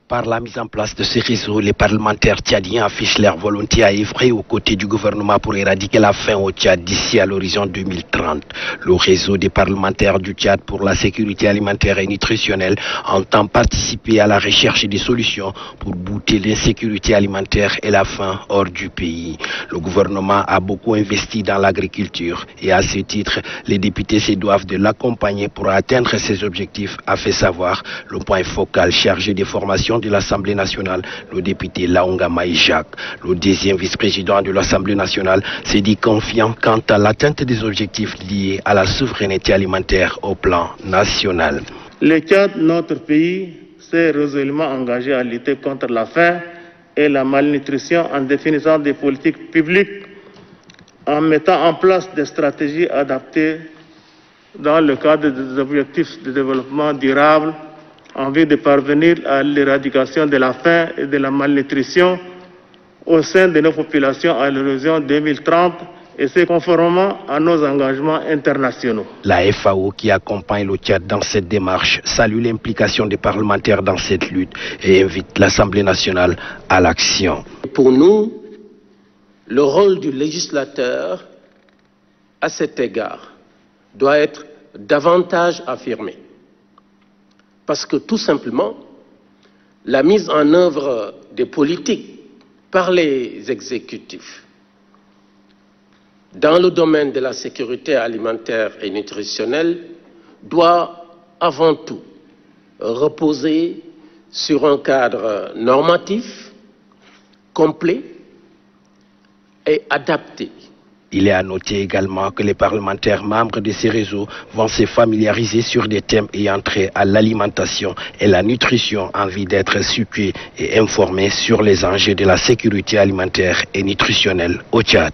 Par la mise en place de ces réseaux, les parlementaires tchadiens affichent leur volonté à œuvrer aux côtés du gouvernement pour éradiquer la faim au Tchad d'ici à l'horizon 2030. Le réseau des parlementaires du Tchad pour la sécurité alimentaire et nutritionnelle entend participer à la recherche des solutions pour bouter l'insécurité alimentaire et la faim hors du pays. Le gouvernement a beaucoup investi dans l'agriculture et à ce titre, les députés se doivent de l'accompagner pour atteindre ses objectifs, a fait savoir le point focal chargé des formations de l'Assemblée nationale, le député Laonga Maïjak. Le deuxième vice-président de l'Assemblée nationale s'est dit confiant quant à l'atteinte des objectifs liés à la souveraineté alimentaire au plan national. Le Tchad, notre pays, s'est résolument engagé à lutter contre la faim et la malnutrition en définissant des politiques publiques, en mettant en place des stratégies adaptées dans le cadre des objectifs de développement durable en vue de parvenir à l'éradication de la faim et de la malnutrition au sein de nos populations à l'horizon 2030, et c'est conformément à nos engagements internationaux. La FAO, qui accompagne le Tchad dans cette démarche, salue l'implication des parlementaires dans cette lutte et invite l'Assemblée nationale à l'action. Pour nous, le rôle du législateur à cet égard doit être davantage affirmé. Parce que tout simplement, la mise en œuvre des politiques par les exécutifs dans le domaine de la sécurité alimentaire et nutritionnelle doit avant tout reposer sur un cadre normatif complet et adapté. Il est à noter également que les parlementaires membres de ces réseaux vont se familiariser sur des thèmes ayant trait à l'alimentation et la nutrition en vue d'être situés et informés sur les enjeux de la sécurité alimentaire et nutritionnelle au Tchad.